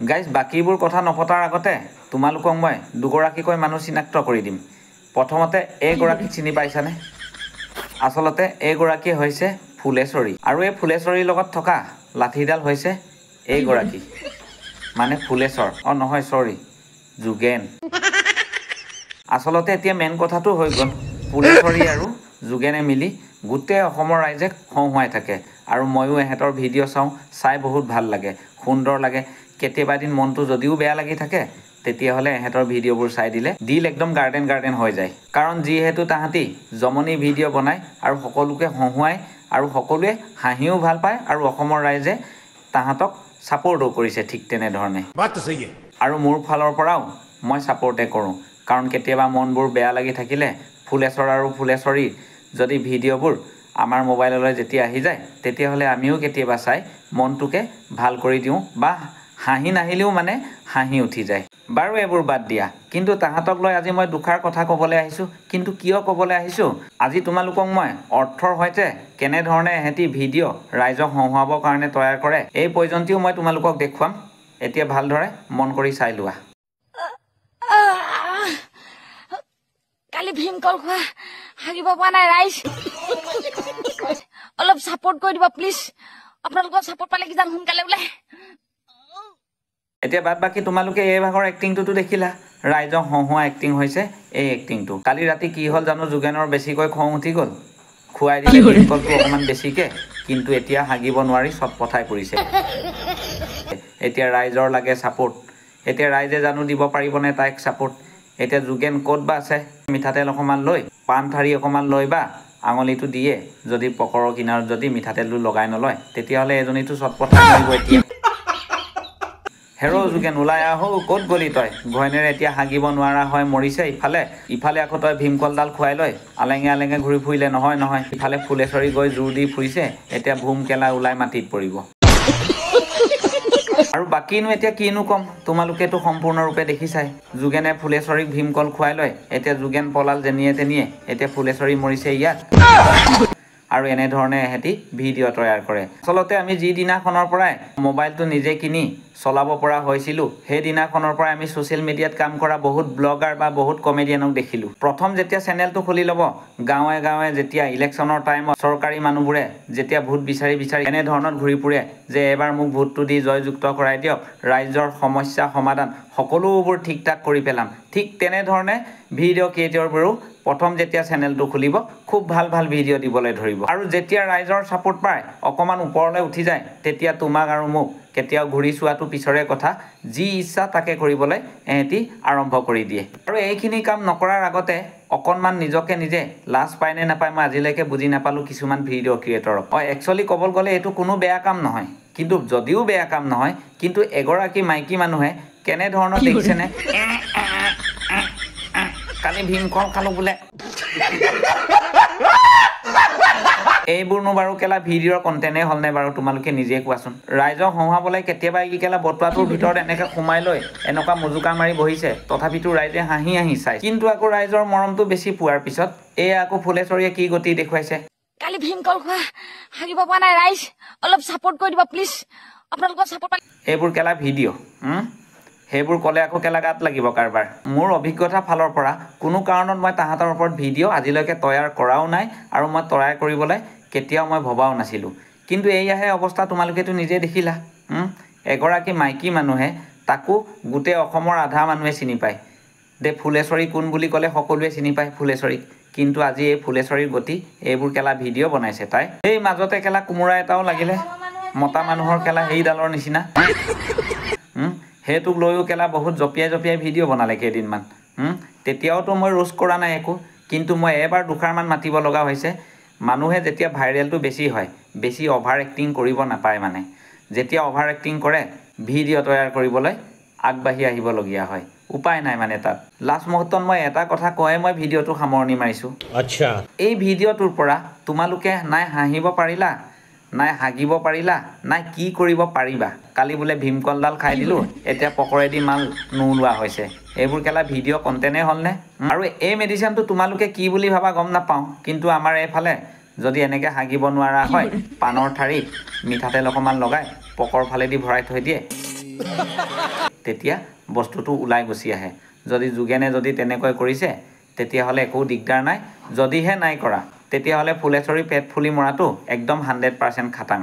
Guys বাকীবোৰ কথা নপতাৰ আগতে তোমালোকক মই দুগৰাকীকৈ মানুহ চিনাক্ত কৰি দিম। প্ৰথমতে এইগৰাকী চিনি পাইছানে? আচলতে এইগৰাকী হৈছে ফুলেশ্বৰী আৰু এই ফুলেশ্বৰীৰ লগত থকা লাঠিডাল হৈছে এইগৰাকী মানে ফুলেশ্বৰ নহয় চৰি যোগেন। আচলতে এতিয়া মেইন কথাটো হৈ গ'ল ফুলেশ্বৰী আৰু যোগেনে মিলি গোটেই অসমৰ ৰাইজে হহুৱাই থাকে আৰু ময়ো এহেঁতৰ ভিডিঅ' চাই বহুত ভাল লাগে, সুন্দৰ লাগে। কেতিয়াবা দিন মনটো যদিও বেয়া লাগি থাকে তেতিয়াহ'লে এহেঁতৰ ভিডিঅ'বোৰ চাই দিল একদম গাৰ্ডেন হৈ যায়। কাৰণ যিহেতু তাহাঁতি জমনি ভিডিঅ' বনায় আৰু সকলোকে হহুৱায় আৰু সকলোৱে হাঁহিও ভাল পায় আৰু অসমৰ ৰাইজে তাহাঁতক ছাপোৰ্টো কৰিছে ঠিক তেনেধৰণে। আৰু মোৰ ফালৰ পৰাও মই ছাপোৰ্টে কৰোঁ, কাৰণ কেতিয়াবা মনবোৰ বেয়া লাগি থাকিলে ফুলেশ্বৰ আৰু ফুলেশ্বৰীৰ যদি ভিডিঅ'বোৰ আমাৰ মোবাইললৈ যেতিয়া আহি যায় তেতিয়াহ'লে আমিও কেতিয়াবা চাই মনটোকে ভাল কৰি দিওঁ বা হাঁহি নাহিলেও মানে হাঁহি উঠি যায়। বাৰু এইবোৰ বাদ দিয়া, কিন্তু তাহাঁতক লৈ আজি মই দুষাৰ কথা ক'বলৈ আহিছোঁ। কিন্তু কিয় ক'বলৈ আহিছোঁ, আজি তোমালোকক মই অৰ্থৰ সৈতে কেনেধৰণে এহেঁতি ভিডিঅ' ৰাইজক হহুৱাবৰ কাৰণে তৈয়াৰ কৰে এই পৰ্যন্তও মই তোমালোকক দেখুৱাম। এতিয়া ভালদৰে মন কৰি চাই লোৱা। কালি ভীমকল খোৱা হাগিব পৰা নাই ৰাইজ, অলপ ছাপোৰ্ট কৰি দিব প্লিজ। আপোনালোকৰ ছাপোৰ্ট পালে কি যাম সোনকালে ওলাই। এতিয়া বাদ বাকী তোমালোকে এই ভাগৰ এক্টিংটোতো দেখিলা, ৰাইজক হহুৱা এক্টিং হৈছে এই এক্টিংটো। কালি ৰাতি কি হ'ল জানো, যোগেনৰ বেছিকৈ খং উঠি গ'ল, খুৱাই দিলে ভীমকলটো অকণমান বেছিকৈ, কিন্তু এতিয়া হাগিব নোৱাৰি চট পঠাই পৰিছে। এতিয়া ৰাইজৰ লাগে ছাপোৰ্ট, এতিয়া ৰাইজে জানো দিব পাৰিবনে তাইক ছাপোৰ্ট। এতিয়া যোগেন ক'ত বা আছে, মিঠাতেল অকণমান লৈ পাণ ঠাৰি অকণমান লৈ বা আঙুলিটো দিয়ে যদি পকৰৰ কিনাৰত যদি মিঠাতেলটো লগাই নলয় তেতিয়াহ'লে এজনীটো চট পঠাই মাৰিব। এতিয়া হেৰ' যোগেন ওলাই আহো, ক'ত গলি তই? ঘৈণীয়েৰে এতিয়া হাগিব নোৱাৰা হয় মৰিছে, ইফালে আকৌ তই ভীমকলডাল খুৱাই লৈ আলেঙে ঘূৰি ফুৰিলে নহয়। ইফালে ফুলেশ্বৰী গৈ জোৰ দি ফুৰিছে, এতিয়া ভোম কেলা ওলাই মাটিত পৰিব। আৰু বাকীনো এতিয়া কিনো ক'ম, তোমালোকেতো সম্পূৰ্ণৰূপে দেখিছাই। যোগেনে ফুলেশ্বৰীক ভীমকল খুৱাই লয়, এতিয়া যোগেন পলাল যেনিয়ে তেনিয়ে, এতিয়া ফুলেশ্বৰী মৰিছে ইয়াত। আৰু এনেধৰণে এহেঁতি ভিডিঅ' তৈয়াৰ কৰে। আচলতে আমি যিদিনাখনৰ পৰাই মোবাইলটো নিজে কিনি চলাব পৰা হৈছিলোঁ সেইদিনাখনৰ পৰাই আমি ছ'চিয়েল মিডিয়াত কাম কৰা বহুত ব্লগাৰ বা বহুত কমেডিয়ানক দেখিলোঁ। প্ৰথম যেতিয়া চেনেলটো খুলি ল'ব, গাঁৱে যেতিয়া ইলেকশ্যনৰ টাইমত চৰকাৰী মানুহবোৰে যেতিয়া ভোট বিচাৰি এনেধৰণত ঘূৰি ফুৰে যে এবাৰ মোক ভোটটো দি জয়যুক্ত কৰাই দিয়ক, ৰাইজৰ সমস্যা সমাধান সকলোবোৰ ঠিক ঠাক কৰি পেলাম, ঠিক তেনেধৰণে ভিডিঅ' ক্ৰিয়েটৰবোৰো প্ৰথম যেতিয়া চেনেলটো খুলিব খুব ভাল ভিডিঅ' দিবলৈ ধৰিব। আৰু যেতিয়া ৰাইজৰ ছাপোৰ্ট পায় অকণমান ওপৰলৈ উঠি যায় তেতিয়া তোমাক আৰু মোক কেতিয়াও ঘূৰি চোৱাটো পিছৰে কথা, যি ইচ্ছা তাকে কৰিবলৈ এহেঁতি আৰম্ভ কৰি দিয়ে। আৰু এইখিনি কাম নকৰাৰ আগতে অকণমান নিজকে নিজে লাজ পায় নে নাপায় মই আজিলৈকে বুজি নাপালোঁ কিছুমান ভিডিঅ' ক্ৰিয়েটৰক। একচুৱেলি ক'বলৈ গ'লে এইটো কোনো বেয়া কাম নহয়, কিন্তু যদিও বেয়া কাম নহয়, কিন্তু এগৰাকী মাইকী মানুহে কেনেধৰণৰ দেখিছেনে, কালি ভীমকল খালোঁ বোলে, এইবোৰনো বাৰু কেলা ভিডিঅ'ৰ কণ্টেণ্টে হ'লনে বাৰু তোমালোকে নিজে কোৱাচোন। ৰাইজক হহুৱাবলৈ কেতিয়াবা এই কেলা বটুৱাটোৰ ভিতৰত এনেকৈ সোমাই লৈ এনেকুৱা মুজুকা মাৰি বহিছে, তথাপিতো ৰাইজে হাঁহি চাই। কিন্তু আকৌ ৰাইজৰ মৰমটো বেছি পোৱাৰ পিছত এয়া আকৌ ফুলেশ্বৰীয়ে কি গতি দেখুৱাইছে। কালি ভীমকল খোৱা হাগিব পৰা নাই ৰাইজ, অলপ ছাপোৰ্ট কৰি দিব প্লিজ। আপোনালোকৰ ছাপোৰ্ট পালে এইবোৰ কেলা ভিডিঅ' সেইবোৰ ক'লে আকৌ কেলা গাত লাগিব কাৰবাৰ। মোৰ অভিজ্ঞতা ফালৰ পৰা কোনো কাৰণত মই তাহাঁতৰ ওপৰত ভিডিঅ' আজিলৈকে তৈয়াৰ কৰাও নাই আৰু মই তৈয়াৰ কৰিবলৈ কেতিয়াও মই ভবাও নাছিলোঁ। কিন্তু এয়াহে অৱস্থা, তোমালোকেতো নিজে দেখিলা। এগৰাকী মাইকী মানুহে, তাকো গোটেই অসমৰ আধা মানুহে চিনি পায় দে, ফুলেশ্বৰী কোন বুলি ক'লে সকলোৱে চিনি পায় ফুলেশ্বৰীক। কিন্তু আজি এই ফুলেশ্বৰীৰ গতি এইবোৰ কেলা ভিডিঅ' বনাইছে তাই। এই মাজতে কেলা কোমোৰা এটাও লাগিলে, মতা মানুহৰ কেলা সেইডালৰ নিচিনা, সেইটোক লৈও কেলা বহুত জঁপিয়াই ভিডিঅ' বনালে কেইদিনমান। তেতিয়াওতো মই ৰোষ্ট কৰা নাই একো, কিন্তু মই এবাৰ দুষাৰমান মাতিব লগা হৈছে। মানুহে যেতিয়া ভাইৰেলটো বেছি হয়, বেছি অভাৰ এক্টিং কৰিব নাপায় মানে। যেতিয়া অভাৰ এক্টিং কৰে ভিডিঅ' তৈয়াৰ কৰিবলৈ আগবাঢ়ি আহিবলগীয়া হয়, উপায় নাই মানে তাত। লাষ্ট মুহূৰ্তত মই এটা কথা কৈয়ে মই ভিডিঅ'টো সামৰণি মাৰিছোঁ। আচ্ছা, এই ভিডিঅ'টোৰ পৰা তোমালোকে নাই হাঁহিব পাৰিলা, নাই হাগিব পাৰিলা, নাই কি কৰিব পাৰিবা। কালি বোলে ভীমকলডাল খাই দিলোঁ, এতিয়া পকৰেদি মাল নোলোৱা হৈছে। এইবোৰ কেলা ভিডিঅ' কণ্টেণ্টে হ'লনে? আৰু এই মেডিচিনটো তোমালোকে কি বুলি ভাবা গম নাপাওঁ, কিন্তু আমাৰ এইফালে যদি এনেকৈ হাগিব নোৱাৰা হয় পাণৰ ঠাৰিত মিঠাতেল অকণমান লগাই পকৰ ফালেদি ভৰাই থৈ দিয়ে, তেতিয়া বস্তুটো ওলাই গুচি আহে যদি যোগেনে যদি তেনেকৈ কৰিছে তেতিয়াহ'লে একো দিগদাৰ নাই যদিহে নাই কৰা তেতিয়াহ'লে ফুলেশ্বৰী পেট ফুলি মৰাটো একদম 100% খাটাং